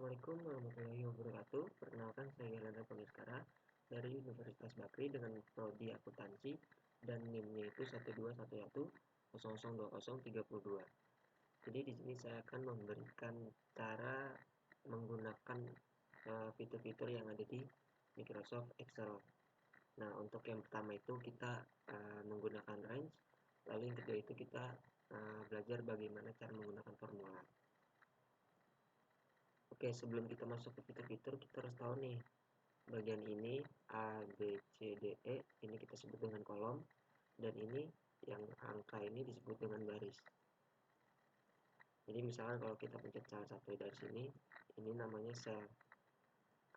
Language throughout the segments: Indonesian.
Assalamualaikum warahmatullahi wabarakatuh. Perkenalkan, saya Yolanda Pagaskara dari Universitas Bakri dengan prodi akuntansi dan NIM-nya itu 12110020032. Jadi di sini saya akan memberikan cara menggunakan fitur-fitur yang ada di Microsoft Excel. Nah, untuk yang pertama itu kita menggunakan range, lalu yang kedua itu kita belajar bagaimana cara menggunakan formula. Oke, sebelum kita masuk ke fitur-fitur, kita harus tahu nih, bagian ini A, B, C, D, E, ini kita sebut dengan kolom, dan ini yang angka ini disebut dengan baris. Jadi misalkan kalau kita pencet salah satu dari sini, ini namanya cell,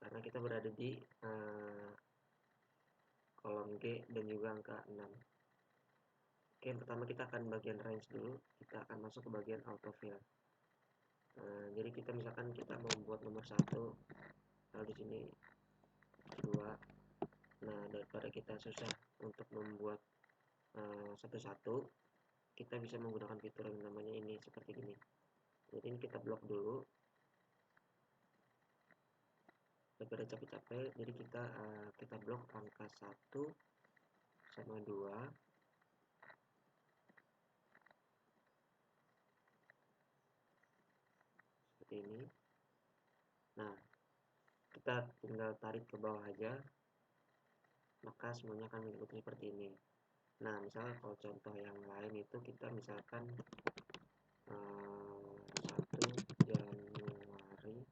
karena kita berada di kolom G dan juga angka 6. Oke, yang pertama kita akan bagian range dulu, kita akan masuk ke bagian autofill. Jadi kita misalkan kita mau membuat nomor 1, lalu di sini 2. Nah, daripada kita susah untuk membuat satu-satu, kita bisa menggunakan fitur yang namanya ini seperti ini. Jadi ini kita blok dulu daripada capek-capek. Jadi kita blok angka 1 sama 2, seperti ini. Nah, kita tinggal tarik ke bawah aja, maka semuanya akan mengikuti seperti ini. Nah, misalnya kalau contoh yang lain itu kita misalkan 1 Januari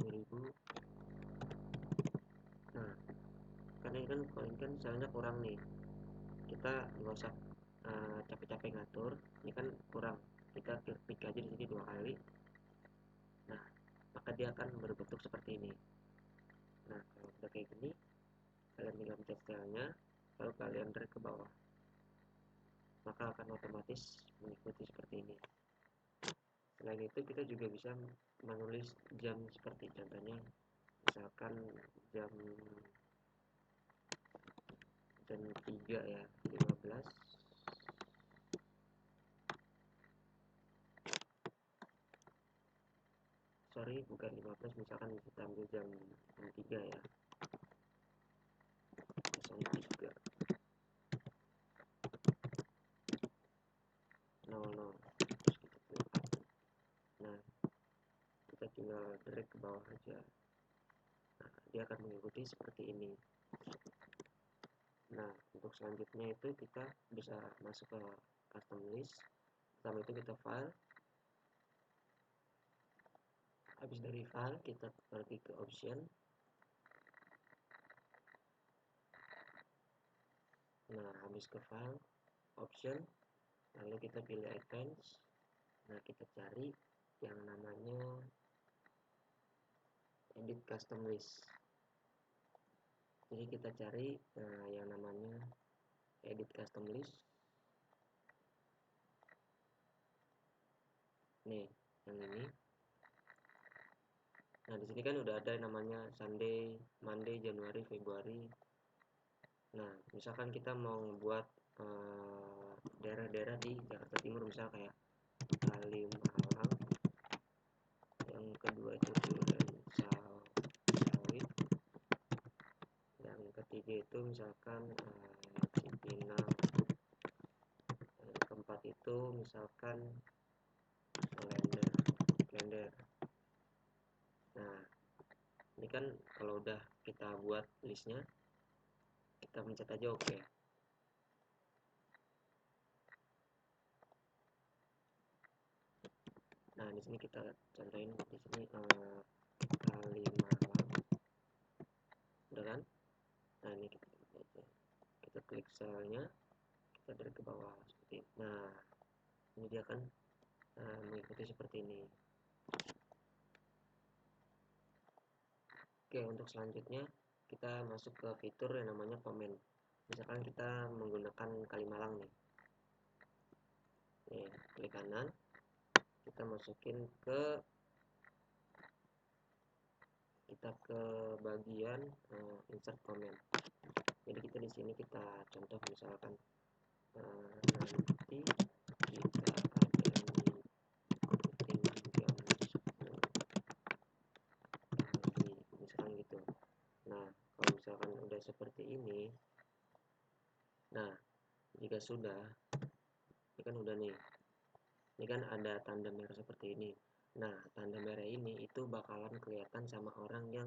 2000. Nah, karena ini kan misalnya kurang nih, kita nggak usah capek-capek ngatur, ini kan kurang, kita klik aja di sini 2 kali. Nah, maka dia akan berbentuk seperti ini. Nah, kalau udah kayak gini, kalian tinggal pencet stylenya, lalu kalian drag ke bawah, maka akan otomatis mengikuti seperti ini. Selain itu kita juga bisa menulis jam seperti contohnya misalkan jam 3 ya, 15. Sorry, bukan 15, misalkan kita ambil jam 3 ya, 03 00, terus kita klik. Nah, kita tinggal drag ke bawah aja. Nah, dia akan mengikuti seperti ini. Nah, untuk selanjutnya itu kita bisa masuk ke custom list. Pertama itu kita file. Habis dari file kita pergi ke option. Nah, habis ke file, option, lalu kita pilih advance. Nah, kita cari yang namanya edit custom list. Jadi kita cari yang namanya edit custom list. Nih, yang ini. Nah, di sini kan udah ada namanya Sunday, Monday, Januari, Februari. Nah, misalkan kita mau buat daerah-daerah di Jakarta Timur, misal kayak Kalimalang, yang kedua itu Duren Sawit, yang ketiga itu misalkan Cipinang, yang keempat itu misalkan Klender. Nah, ini kan kalau udah kita buat listnya, kita pencet aja oke. Nah, di sini kita contohin di sini Kalimalang, udah kan? Nah, ini kita klik selnya, kita drag ke bawah seperti ini. Nah, ini dia kan mengikuti seperti ini. Oke, untuk selanjutnya kita masuk ke fitur yang namanya komen. Misalkan kita menggunakan Kalimalang nih. Nih, klik kanan, kita masukin ke bagian insert comment. Jadi kita di sini kita contoh misalkan nanti kita ada meeting jam 10. seperti ini. Nah, jika sudah, ini kan udah nih, ini kan ada tanda merah seperti ini. Nah, tanda merah ini itu bakalan kelihatan sama orang yang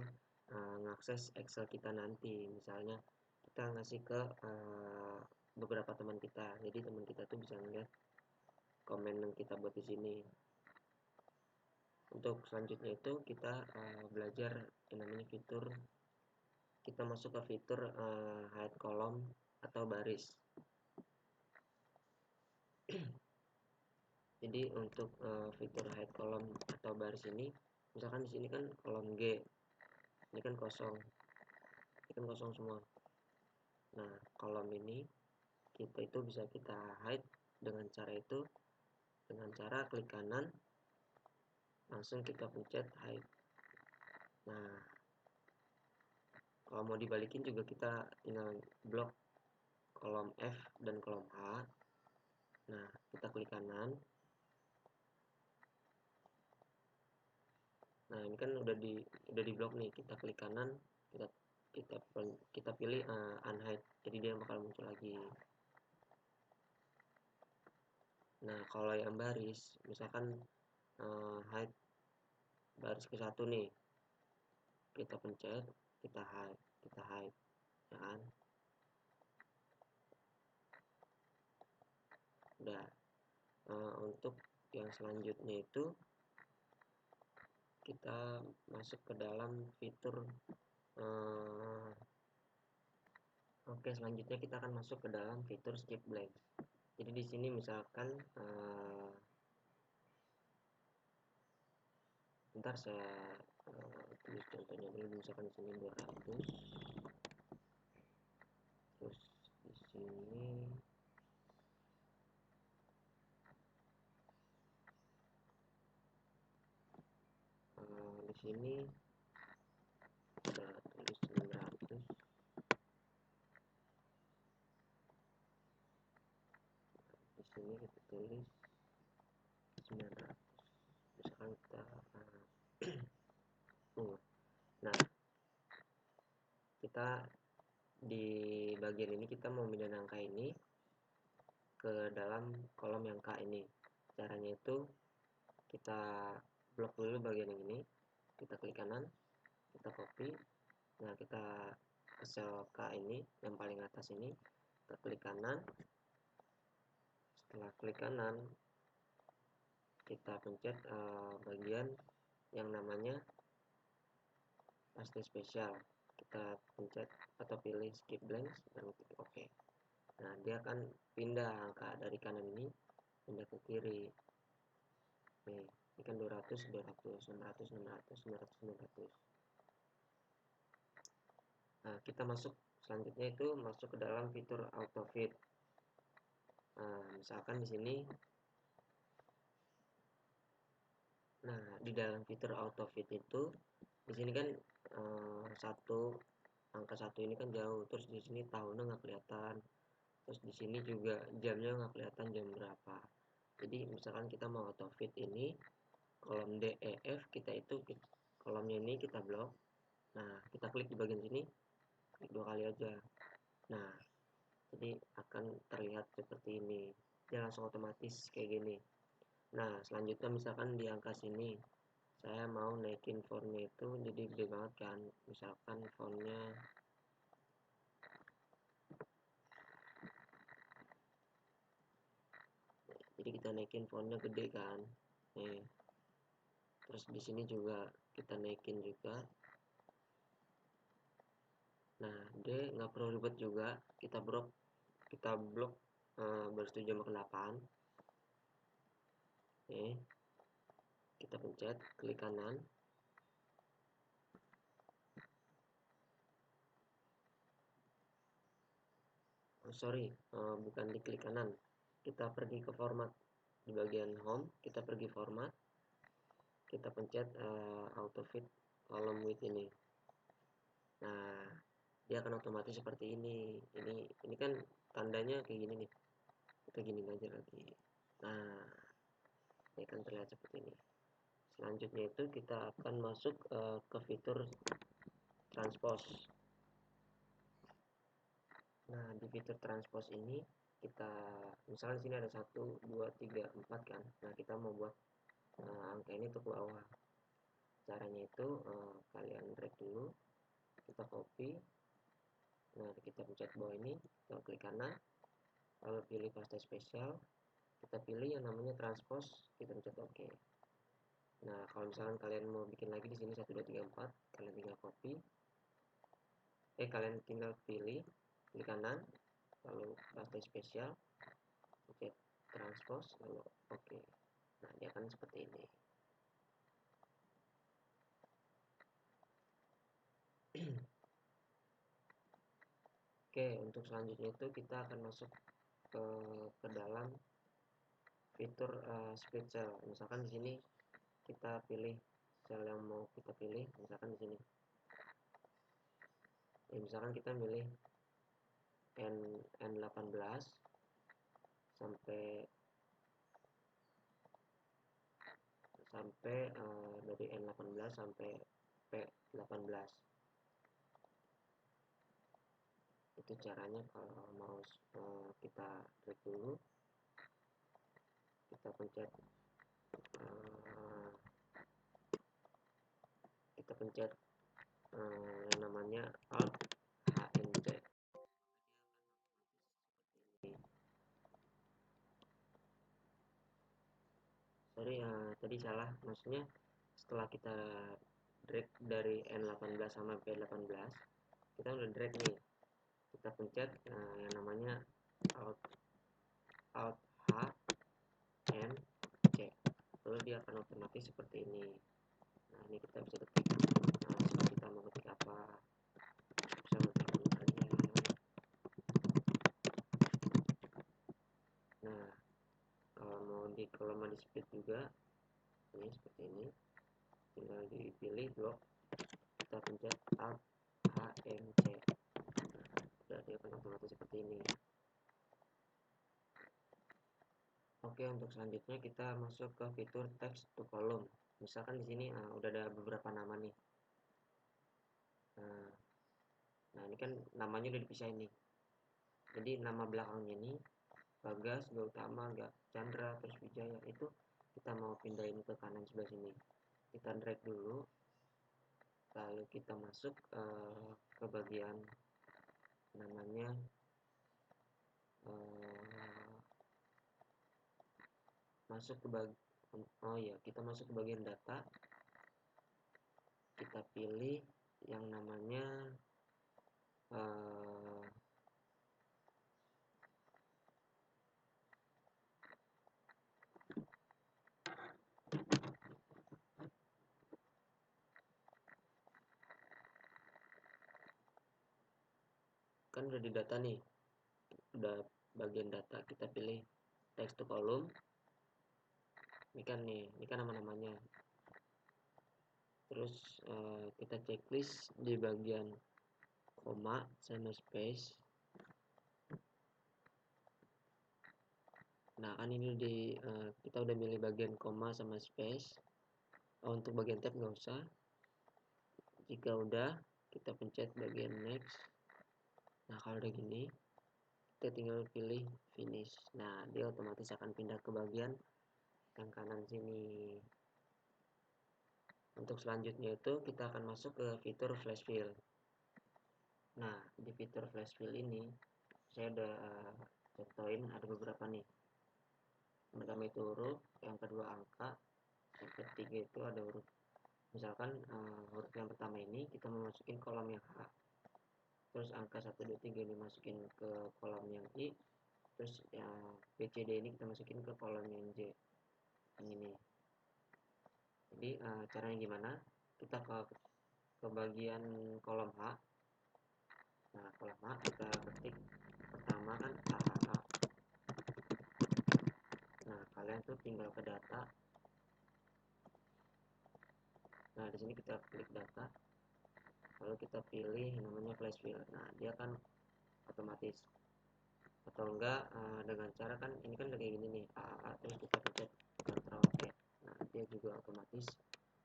ngakses Excel kita nanti. Misalnya kita ngasih ke beberapa teman kita, jadi teman kita tuh bisa ngeliat komen yang kita buat di sini. Untuk selanjutnya itu kita belajar yang namanya fitur, kita masuk ke fitur hide kolom atau baris. Jadi untuk fitur hide kolom atau baris ini, misalkan di sini kan kolom G, ini kan kosong, semua. Nah, kolom ini kita itu bisa kita hide dengan cara itu, dengan cara klik kanan, langsung kita pencet hide. Nah, kalau mau dibalikin juga kita tinggal blok kolom F dan kolom H. Nah, kita klik kanan. Nah, ini kan udah di blok nih. Kita klik kanan, kita pilih unhide. Jadi dia bakal muncul lagi. Nah, kalau yang baris, misalkan hide baris ke satu nih, kita pencet, kita hide, ya kan? Udah. Untuk yang selanjutnya itu kita masuk ke dalam fitur oke, selanjutnya kita akan masuk ke dalam fitur skip blank. Jadi di sini misalkan bentar saya tulis contohnya dulu. Misalkan di sini 200, terus di sini di sini kita tulis 900, di sini kita tulis 900, misalkan kita nah, kita di bagian ini kita mau pindahin angka ini ke dalam kolom yang K ini. Caranya itu kita blok dulu bagian yang ini, kita klik kanan, kita copy. Nah, kita ke sel K ini yang paling atas ini, kita klik kanan. Setelah klik kanan, kita pencet bagian yang namanya paste spesial. Kita pencet atau pilih skip blank dan klik OK. Nah, dia akan pindah angka dari kanan ini pindah ke kiri. Nih, ini kan 200, 200, 600, 600, 900, 900. Nah, kita masuk selanjutnya itu masuk ke dalam fitur auto fit. Nah, misalkan di sini, nah di dalam fitur auto fit itu, di sini kan angka satu ini kan jauh, terus di sini tahunnya nggak kelihatan, terus di sini juga jamnya nggak kelihatan jam berapa. Jadi misalkan kita mau auto fit ini, kolom D, E, F kolomnya ini kita blok. Nah, kita klik di bagian sini, klik 2 kali aja. Nah, jadi akan terlihat seperti ini, dia langsung otomatis kayak gini. Nah, selanjutnya misalkan di angka sini saya mau naikin fontnya itu jadi gede banget kan, misalkan fontnya jadi kita naikin fontnya gede kan nih. Terus di sini juga kita naikin juga. Nah, dia nggak perlu ribet juga, kita blok baris 7 sama 8. Nih, kita pencet klik kanan. Bukan di klik kanan, kita pergi ke format. Di bagian home kita pergi format, kita pencet auto fit column width ini. Nah, dia akan otomatis seperti ini. Ini kan tandanya kayak gini nih, kita gini aja lagi. Nah, ini akan terlihat seperti ini. Selanjutnya itu kita akan masuk ke fitur transpose. Nah, di fitur transpose ini kita misalnya di sini ada 1 2 3 4 kan. Nah, kita mau buat angka ini untuk bawah. Caranya itu kalian drag dulu, kita copy. Nah, kita pencet bawah ini, kita klik kanan, lalu pilih paste spesial, kita pilih yang namanya transpose, kita pencet OK. Nah, kalau misalkan kalian mau bikin lagi di sini 1 2 3 4, kalian tinggal copy. Kalian tinggal pilih klik kanan, lalu paste spesial, pencet transpose, lalu OK. Nah, dia akan seperti ini. Oke, untuk selanjutnya itu kita akan masuk ke dalam fitur split cell. Misalkan di sini kita pilih cell yang mau kita pilih, misalkan di sini. Misalkan kita pilih N18 sampai dari N18 sampai P18. Itu caranya. Kalau mau kita drag dulu, kita pencet uh, yang namanya Alt HNC. Sorry, tadi salah, maksudnya setelah kita drag dari N18 sama P18, kita udah drag nih, kita pencet yang namanya Alt H N C, lalu dia akan otomatis seperti ini. Nah, ini kita bisa ketik, setelah kita mau ketik apa, bisa ketik aja. Nah, kalau mau di split juga, ini seperti ini, tinggal dipilih blok, kita pencet Alt HMC. Nah, dia akan otomatis seperti ini. Oke, untuk selanjutnya kita masuk ke fitur text to column. Misalkan di sini udah ada beberapa nama nih. Nah, ini kan namanya udah dipisah ini. Jadi nama belakangnya ini Bagas, Gautama, Chandra, terus Wijaya, itu kita mau pindahin ke kanan sebelah sini. Kita drag dulu, lalu kita masuk ke bagian namanya kita masuk ke bagian data, kita pilih yang namanya kan udah di data nih, udah bagian data, kita pilih text to column. Ini kan nama-namanya. Terus kita checklist di bagian koma sama space. Nah, kan ini kita udah milih bagian koma sama space. Untuk bagian tab nggak usah. Jika udah, kita pencet bagian next. Nah, kalau udah gini, kita tinggal pilih finish. Nah, dia otomatis akan pindah ke bagian yang kanan sini. Untuk selanjutnya itu kita akan masuk ke fitur flash fill. Nah, di fitur flash fill ini saya udah contohin ada beberapa nih. Yang pertama itu huruf, yang kedua angka, yang ketiga itu ada huruf. Misalkan huruf yang pertama ini kita memasukin kolom yang H, terus angka 1 2 3 dimasukin ke kolom yang I, terus yang BCD ini kita masukin ke kolom yang J, yang ini. Jadi caranya gimana? Kita ke bagian kolom H. Nah, kolom H kita ketik pertama kan AHA. Nah, kalian tuh tinggal ke data. Nah, di sini kita klik data, lalu kita pilih namanya flash fill. Nah, dia kan otomatis, atau enggak dengan cara kan ini kan kayak gini nih, AAA, terus kita pencet Ctrl T. Nah, dia juga otomatis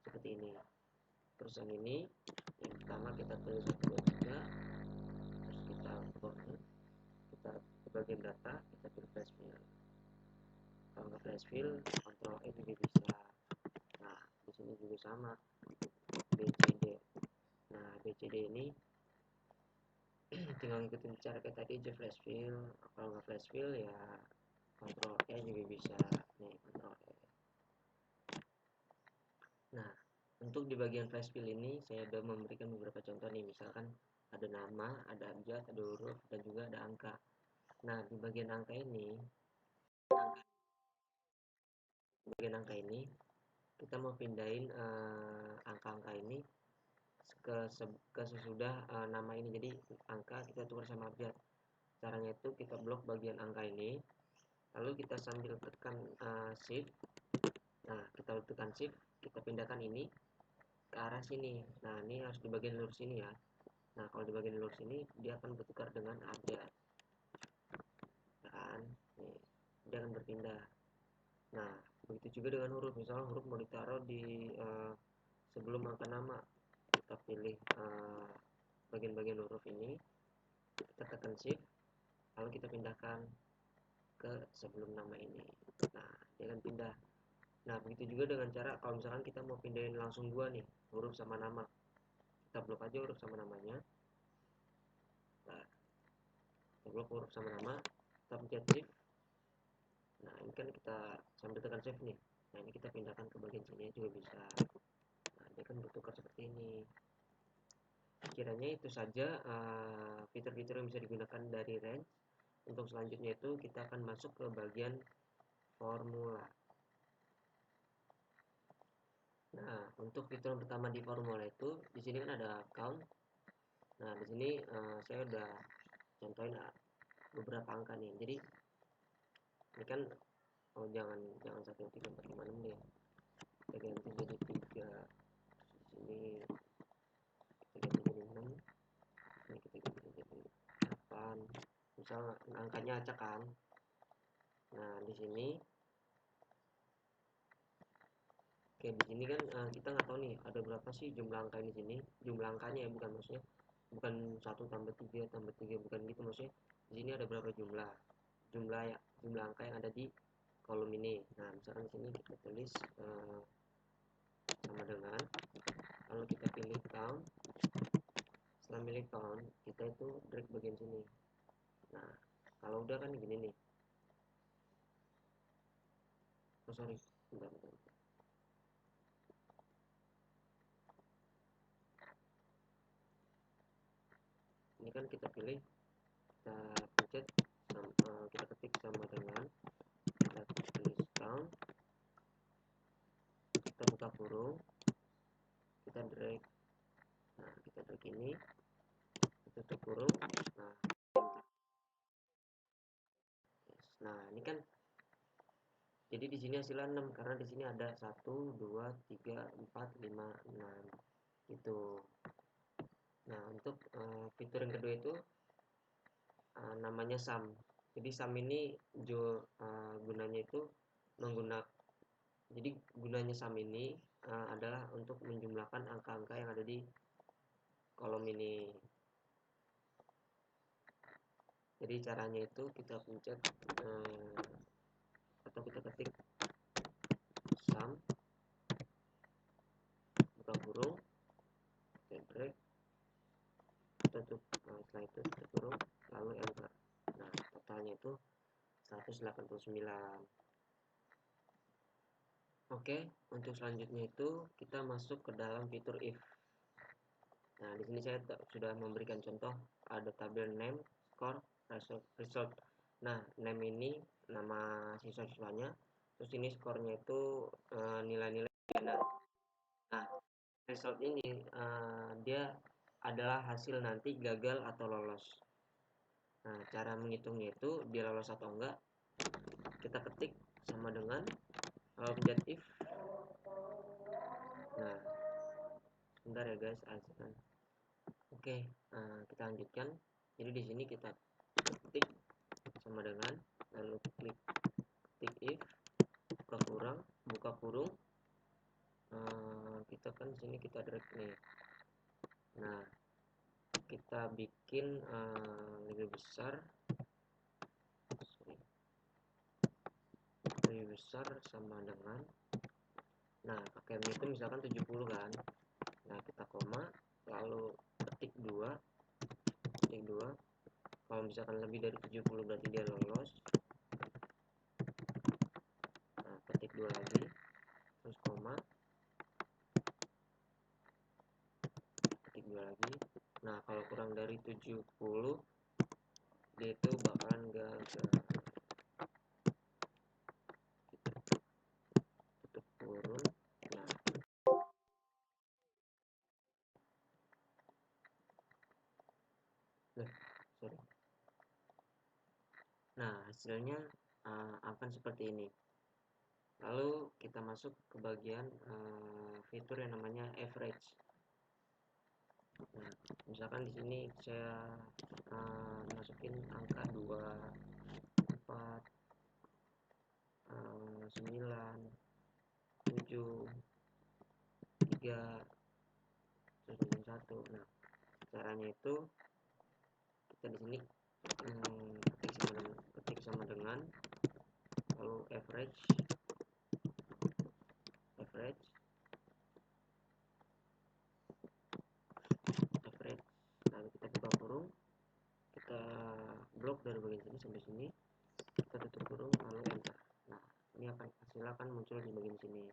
seperti ini. Terus yang ini, yang pertama kita pilih 1 2 3, terus kita border, bagian data kita pilih flash fill. Kalau nggak flash fill, Ctrl E juga bisa. Nah, di sini juga sama, BCD. Nah, BCD ini tinggal ngikutin cara kayak tadi aja, flash fill. Kalau nggak flash fill ya Ctrl E juga bisa. Nih, Ctrl E. Nah, untuk di bagian flash fill ini saya sudah memberikan beberapa contoh nih, misalkan ada nama, ada abjad, ada huruf, dan juga ada angka. Nah, di bagian angka ini, kita mau pindahin angka-angka ini ke sesudah nama ini. Jadi angka kita tukar sama abjad. Caranya itu kita blok bagian angka ini, lalu kita sambil tekan shift. Nah, kita tekan shift, kita pindahkan ini ke arah sini. Nah, ini harus di bagian lurus sini ya. Nah, kalau di bagian lurus ini dia akan bertukar dengan abjad. Dan nih, dia akan berpindah. Nah, begitu juga dengan huruf. Misalnya huruf mau ditaruh di sebelum angka nama, kita pilih bagian-bagian huruf ini, kita tekan shift, lalu kita pindahkan ke sebelum nama ini. Nah, dia akan pindah. Nah, begitu juga dengan cara kalau misalkan kita mau pindahin langsung dua nih, huruf sama nama, kita blok aja huruf sama namanya. Nah, kita blok huruf sama nama, kita pencet shift. Nah, ini kan kita sambil tekan shift nih. Nah, ini kita pindahkan ke bagian sini juga bisa. Nah, dia kan bertukar seperti ini. Kiranya itu saja fitur-fitur yang bisa digunakan dari range. Untuk selanjutnya itu kita akan masuk ke bagian formula. Nah, untuk fitur yang pertama di formula itu, di sini kan ada count. Nah, di sini saya udah contohin beberapa angka nih. Jadi ini kan jangan 1 3 4 5 6 deh. Kita ganti jadi 3. Di sini kita ganti jadi 6. Ini kita ganti jadi 8. Misal angkanya acak kan. Nah, di sini oke, di sini kan kita nggak tahu nih ada berapa sih jumlah angka di sini. Jumlah angkanya ya, bukan maksudnya bukan 1 tambah 3 bukan gitu, maksudnya di sini ada berapa jumlah angka yang ada di kolom ini. Nah, misalkan di sini kita tulis sama dengan, lalu kita pilih count. Setelah pilih count, kita itu drag bagian sini. Nah, kalau udah kan gini nih. Oh sorry, bentar. Ini kan kita pilih, kita pencet, kita ketik sama dengan, kita tulis count, kita buka kurung, kita drag. Nah, kita drag ini, kita tutup kurung. Nah, yes. Nah, ini kan jadi di sini hasilnya 6 karena di sini ada 1 2 3 4 5 6 gitu. Nah, untuk fitur yang kedua itu namanya sum. Jadi sum ini gunanya itu menggunakan, jadi gunanya sum ini adalah untuk menjumlahkan angka-angka yang ada di kolom ini. Jadi caranya itu kita pencet atau kita ketik sum, buka kurung, kita drag, kita tutup, setelah itu tutup kurung, lalu enter. Nah, totalnya itu 189. Oke, untuk selanjutnya itu kita masuk ke dalam fitur if. Nah, di sini saya sudah memberikan contoh, ada tabel name, score, result. Nah, name ini nama siswa-siswanya, terus ini skornya itu nilai-nilai. Nah, result ini dia adalah hasil nanti gagal atau lolos. Nah, cara menghitungnya itu dia lolos atau enggak, kita ketik sama dengan pencet if. Nah, sebentar ya guys, oke, kita lanjutkan. Jadi di sini kita ketik sama dengan, lalu klik if, buka kurung, kita kan di sini kita drag nih. Nah, kita bikin lebih besar, besar sama dengan, nah pakai min itu misalkan 70 kan, nah kita koma, lalu ketik 2, kalau misalkan lebih dari 70 berarti dia lolos. Nah ketik 2 lagi, terus koma, ketik 2 lagi. Nah kalau kurang dari 70 dia itu bakalan gagal. Tutup kurung. Sorry. Nah hasilnya akan seperti ini. Lalu kita masuk ke bagian fitur yang namanya average. Nah, misalkan di sini saya masukin angka 2, 4, 9, 7, 3, terus 1. Nah, caranya itu kita di sini ketik sama dengan lalu average, lalu kita buka kurung, kita blok dari bagian sini sampai sini, kita tutup kurung lalu enter. Nah ini hasilnya akan muncul di bagian sini.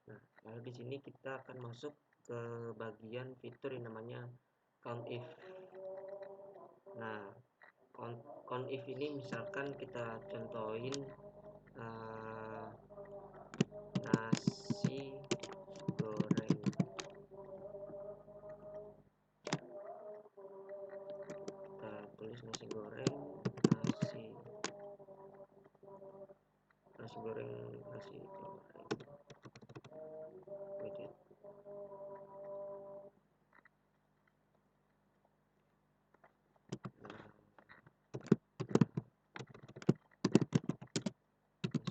Nah lalu di sini kita akan masuk ke bagian fitur yang namanya count if. Nah count if ini misalkan kita contohin nasi goreng, kita tulis nasi goreng, nasi goreng gitu. Nasi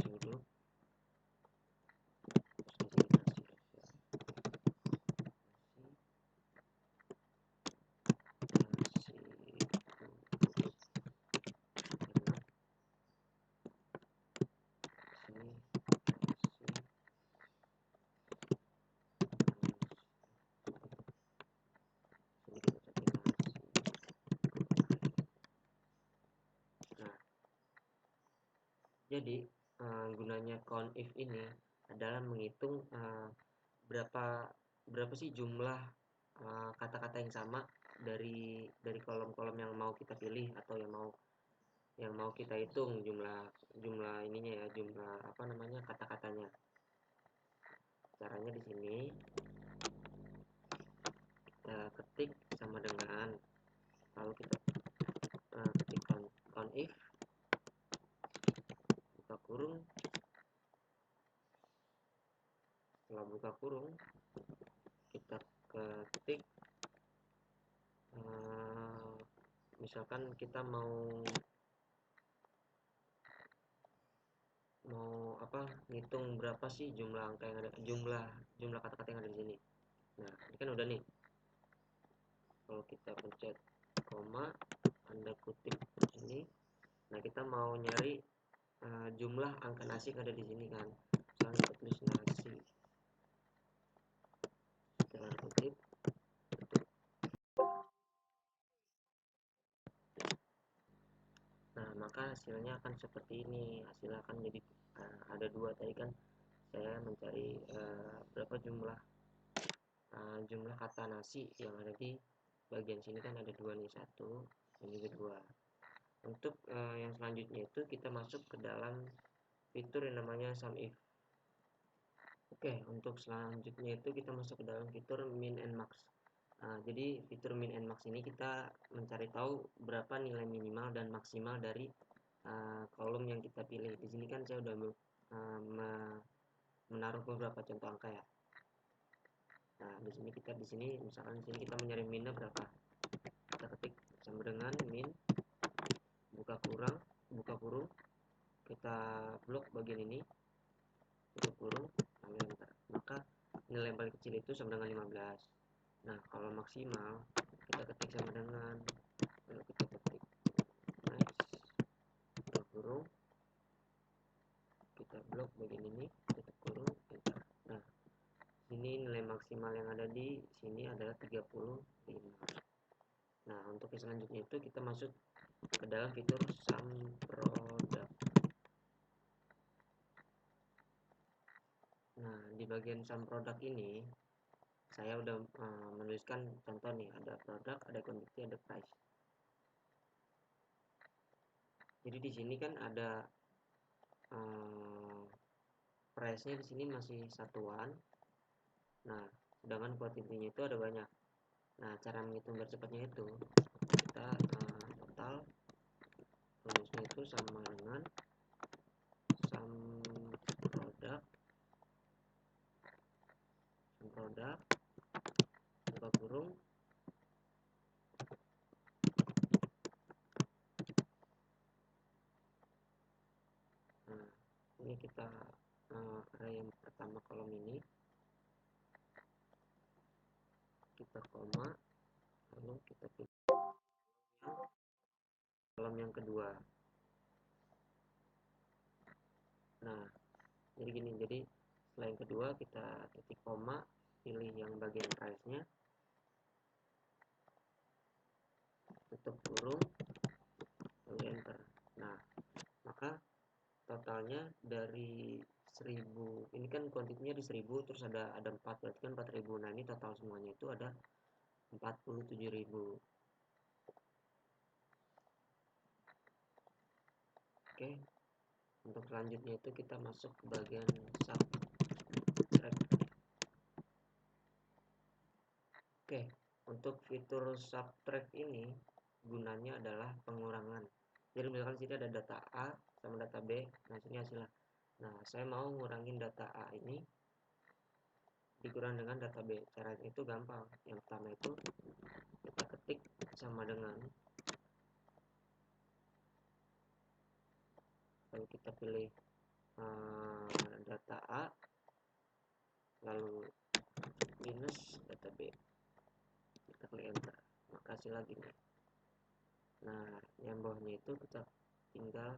uduk, jadi gunanya count if ini adalah menghitung berapa sih jumlah kata-kata yang sama dari kolom-kolom yang mau kita pilih atau yang mau kita hitung jumlah ininya ya, jumlah apa namanya kata-katanya. Caranya di sini kita ketik sama dengan lalu kita ketik count if, buka kurung, setelah buka kurung kita ketik misalkan kita mau apa ngitung berapa sih jumlah angka yang ada, jumlah kata-kata yang ada di sini. Nah ini kan udah nih, kalau kita pencet koma tanda kutip ini, nah kita mau nyari jumlah angka nasi yang ada di sini kan, misalnya kita tulis nasi tanda kutip. Nah maka hasilnya akan seperti ini, hasilnya akan jadi ada dua. Tadi kan saya mencari berapa jumlah kata nasi yang ada di bagian sini kan ada dua nih, satu dan juga dua. Untuk yang selanjutnya itu kita masuk ke dalam fitur yang namanya sum if. Oke, untuk selanjutnya itu kita masuk ke dalam fitur min and max. Jadi fitur min and max ini kita mencari tahu berapa nilai minimal dan maksimal dari kolom yang kita pilih. Di sini kan saya udah menaruh beberapa contoh angka ya. Nah, di sini misalkan di sini kita mencari minnya berapa. Kita ketik sama dengan min, buka kurung, kita blok bagian ini, tutup kurung, lalu enter. Maka nilai yang paling kecil itu sama dengan 15. Nah, kalau maksimal kita ketik sama dengan, lalu kita ketik max, buka kurung, blok bagian ini, tutup kurung, enter. Nah, sini nilai maksimal yang ada di sini adalah 35. Nah, untuk yang selanjutnya itu kita masuk ke dalam fitur sum product. Nah, di bagian sum product ini saya udah menuliskan contoh nih, ada produk, ada quantity, ada price. Jadi di sini kan ada price-nya di sini masih satuan. Nah, sedangkan quantity-nya itu ada banyak. Nah, cara menghitung biar cepatnya itu kita total rumusnya itu sama dengan sum product buka kurung nah ini kita array yang pertama kolom ini kita koma, lalu kita pilih kolom yang kedua. Nah, jadi gini, jadi setelah yang kedua kita titik koma, pilih yang bagian price nya, tutup kurung, lalu enter. Nah, maka totalnya dari 1000, ini kan kuantitinya di 1000, terus ada 4, berarti kan 4000. Nah, ini total semuanya itu ada 47.000. Oke, untuk selanjutnya itu kita masuk ke bagian subtract. Oke, untuk fitur subtract ini gunanya adalah pengurangan. Jadi misalkan sini ada data A sama data B, nah sini hasilnya. Nah, saya mau ngurangin data A ini dikurang dengan data B. Caranya itu gampang. Yang pertama itu kita ketik sama dengan, lalu kita pilih data A, lalu minus data B, kita klik enter, maka hasil lagi nih. Nah, yang bawahnya itu kita tinggal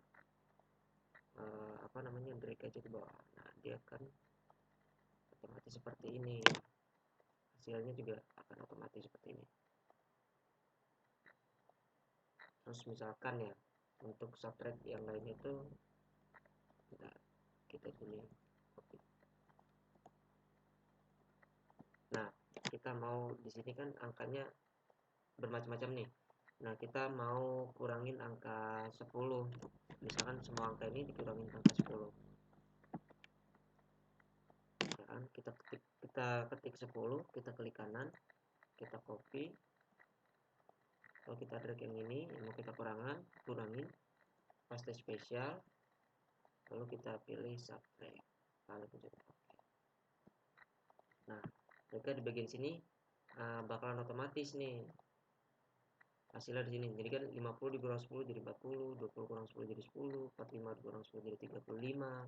drag aja ke bawah. Nah, dia akan otomatis seperti ini, hasilnya juga akan otomatis seperti ini. Terus misalkan ya, untuk subtract yang lain itu kita pilih copy. Nah, kita mau di sini kan angkanya bermacam-macam nih. Nah, kita mau kurangin angka 10. Misalkan semua angka ini dikurangin angka 10. Misalkan kita ketik 10, kita klik kanan, kita copy, lalu kita drag yang ini, yang mau kita kurangin, paste spesial, lalu kita pilih subtract, lalu kita oke. Nah, mereka di bagian sini bakalan otomatis nih hasilnya di sini. Jadi kan 50 dikurang 10 jadi 40, 20 kurang 10 jadi 10, 45 dikurang 10 jadi 35.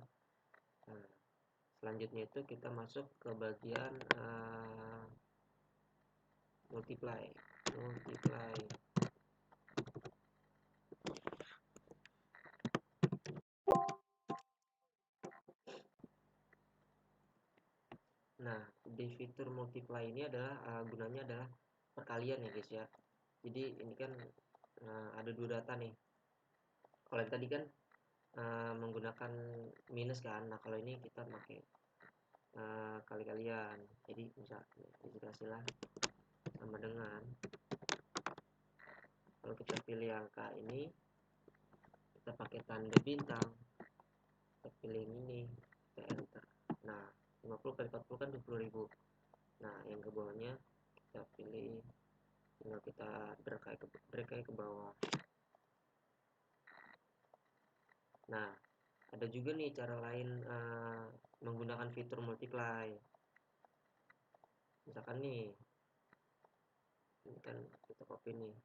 Nah, selanjutnya itu kita masuk ke bagian multiply. Nah, di fitur multiply ini adalah gunanya adalah perkalian ya guys ya. Jadi ini kan ada dua data nih. Kalau yang tadi kan menggunakan minus kan. Nah, kalau ini kita pakai kali-kalian. Jadi misalnya hasilnya sama dengan, kalau kita pilih angka ini, kita pakai tanda bintang, kita pilih ini, kita enter. Nah, 50 kali 40 kan 20.000. Nah, yang ke bawahnya kita pilih, tinggal kita drag ke bawah. Nah, ada juga nih cara lain menggunakan fitur multiply. Misalkan nih, ini kan kita copy nih,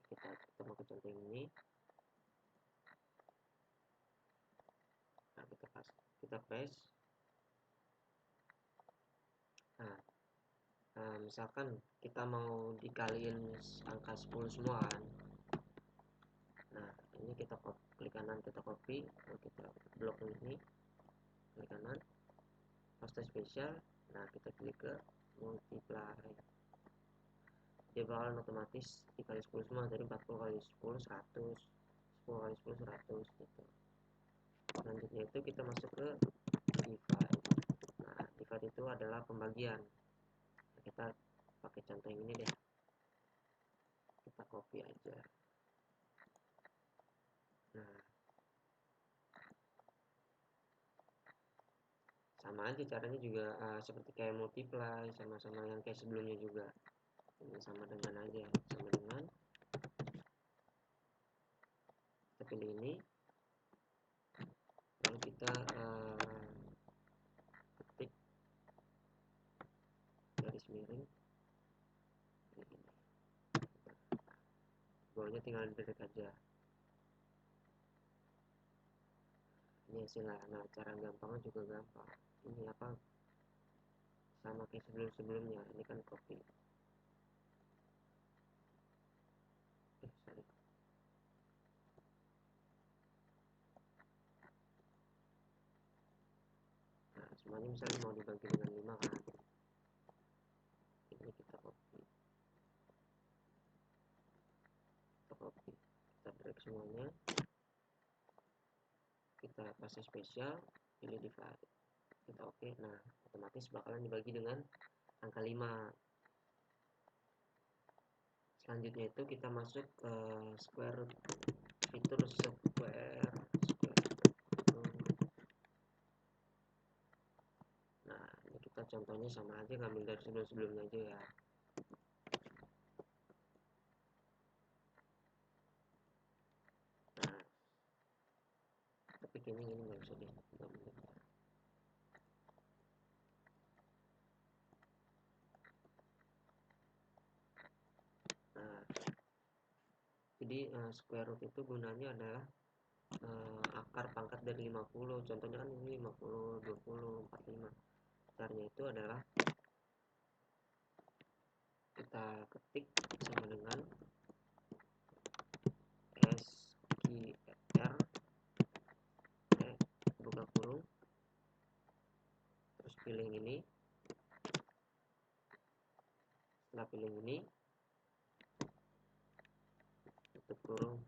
kita mau ke contoh ini. Nah, kita paste. Nah, misalkan kita mau dikaliin angka 10 semua kan. Nah, ini kita klik kanan kita copy, lalu kita blok ini, klik kanan, paste spesial. Nah, kita klik ke multiply, dia bakalan otomatis dikali 10 semua, jadi 40 kali 10 100, 10 kali 10 100 gitu. Selanjutnya itu kita masuk ke divide. Nah, divide itu adalah pembagian. Nah, kita pakai contoh yang ini deh, kita copy aja. Nah, sama aja caranya juga seperti kayak multiply, sama-sama yang kayak sebelumnya juga. Ini sama dengan aja, sama dengan kita pilih ini, lalu kita ketik garis miring ini, bawahnya tinggal direct aja. Ini hasilnya. Nah, cara gampangnya juga gampang. Ini apa, sama kayak sebelum-sebelumnya. Ini kan copy, sorry. Nah, semuanya misalnya mau dibagi dengan 5 kan, ini kita copy, kita drag semuanya, kita paste spesial, pilih divide, kita oke. Nah, otomatis bakalan dibagi dengan angka 5. Selanjutnya itu kita masuk ke square root, fitur square root. Nah, ini kita contohnya sama aja, ngambil dari sebelum-sebelumnya aja ya. Nah, tapi kayaknya ini nggak bisa deh, nah, jadi square root itu gunanya adalah akar pangkat dari 50. Contohnya kan ini 50, 20, 45. Caranya itu adalah kita ketik sama dengan SQR, buka kurung, terus pilih ini. Setelah pilih ini, tutup kurung,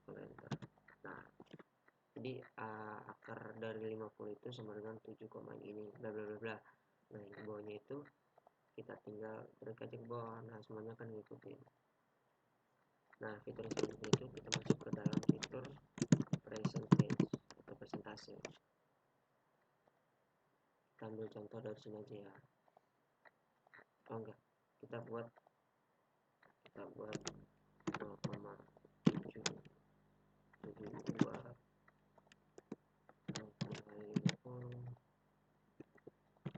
enter. Nah, jadi akar dari 50 itu sama dengan 7, ini bla bla bla bla. Nah, yang bawahnya itu kita tinggal drag aja ke bawah. Nah, semuanya kan ngikutin. Nah, fitur selanjutnya itu kita masuk ke dalam fitur percentage atau persentase. Kita ambil contoh dari sini aja ya. Oh enggak, kita buat 0,772 kali 50,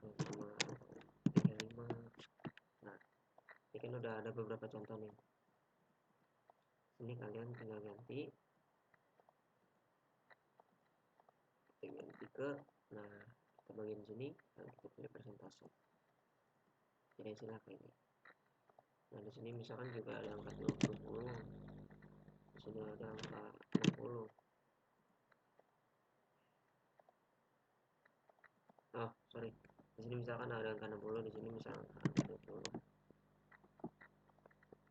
0,35. Nah, ini kan udah ada beberapa contoh nih. Ini kalian tinggal ganti ke, nah, kita bagian sini, lalu kita pilih persentase. Jadi hasilnya kayak ini. Nah, di sini misalkan juga ada angka 20, di sini ada angka 60. Oh, sorry. Di sini misalkan ada angka 60, di sini misalkan angka 20.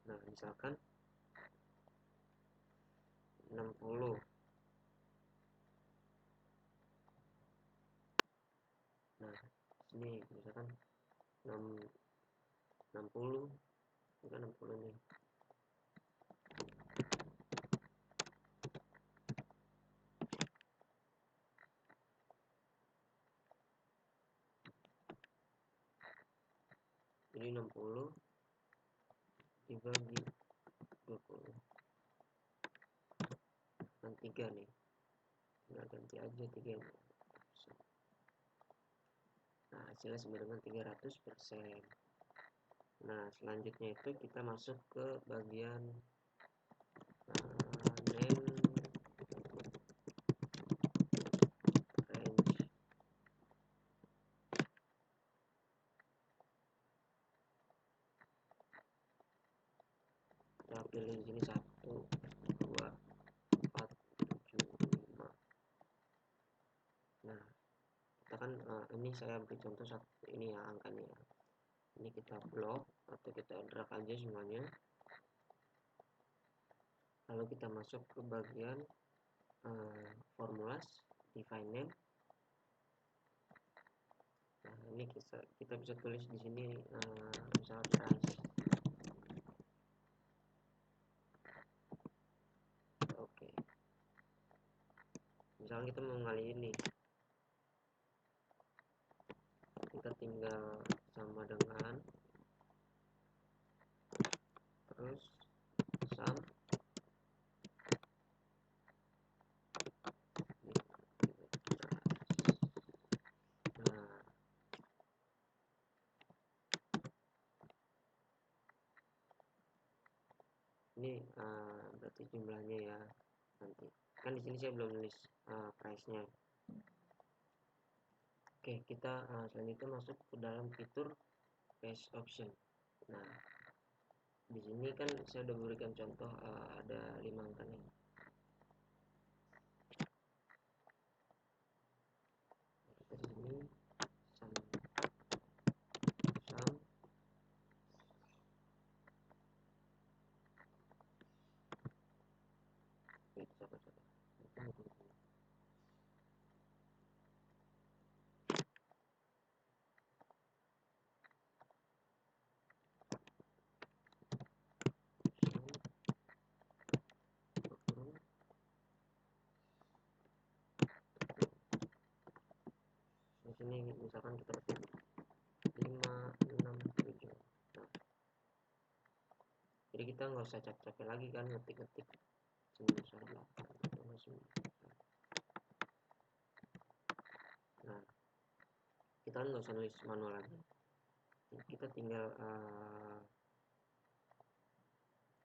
Nah, misalkan 60. Nah, sini misalkan 60, bukan 60 nih. Jadi 60 dibagi 20 kan 3 nih. Tinggal ganti aja 3. Nah, hasilnya sama dengan 300%. Nah, selanjutnya itu kita masuk ke bagian name range. Kita pilih di sini 1, 2, 4, misalkan ini saya beri contoh ini ya angkanya ya. Ini kita blok atau kita drag aja semuanya, lalu kita masuk ke bagian formulas define name. Nah, ini kita bisa tulis di sini misal price. Oke, misalnya kita mau ngalihin nih, kita tinggal sama dengan terus sum. Nah, ini berarti jumlahnya ya. Nanti kan di sini saya belum nulis price-nya. Oke, kita selanjutnya masuk ke dalam fitur page option. Nah, di sini kan saya udah berikan contoh ada 5 angka nih. Kita di sini sum di sini misalkan kita ketik 567. Nah, jadi kita nggak usah capek-capek lagi kan ngetik-ngetik 918. Nah, kita kan nggak usah nulis manual lagi, kita tinggal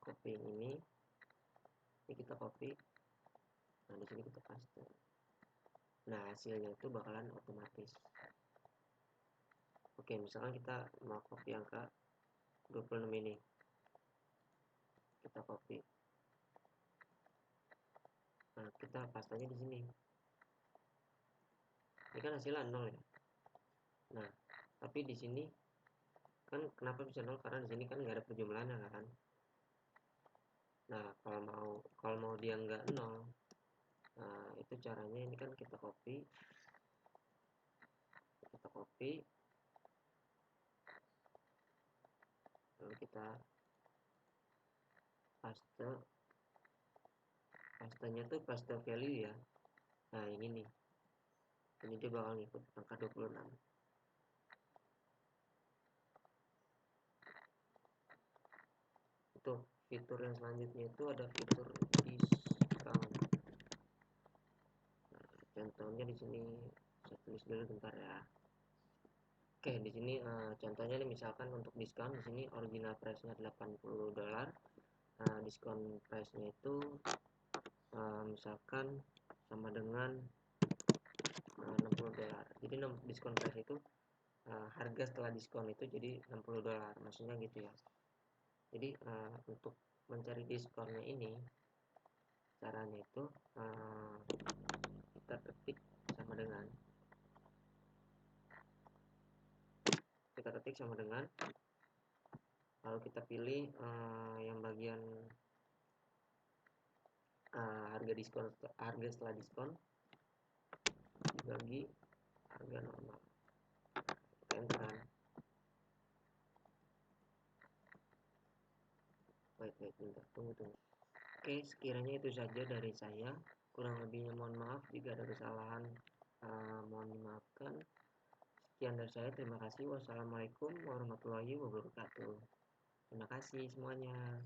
copy ini kita copy. Nah, di sini kita paste. Nah, hasilnya itu bakalan otomatis. Oke, misalkan kita mau copy angka 26 ini, kita copy. Nah, kita pastanya di sini. Ini kan hasilnya 0 ya. Nah, tapi di sini kan kenapa bisa 0? Karena di sini kan nggak ada perjumlahannya kan. Nah, kalau mau dia nggak 0, nah itu caranya. Ini kan kita copy, lalu kita pastenya tuh paste value ya. Nah, ini nih, ini dia bakal ngikut angka 26. Itu fitur yang selanjutnya itu ada fitur discount. Nah, contohnya di sini saya tulis dulu bentar ya. Oke, di sini contohnya nih, misalkan untuk diskon di sini original price-nya $80. Nah, diskon price-nya itu misalkan sama dengan $60. Jadi diskon price itu harga setelah diskon itu jadi $60, maksudnya gitu ya. Jadi untuk mencari diskonnya ini caranya itu kita ketik sama dengan lalu kita pilih yang bagian harga setelah diskon dibagi harga normal, kita enter kan. Baik, bentar, tunggu. Oke, sekiranya itu saja dari saya. Kurang lebihnya mohon maaf jika ada kesalahan, mohon dimaafkan. Sekian dari saya, terima kasih. Wassalamualaikum warahmatullahi wabarakatuh. Terima kasih semuanya.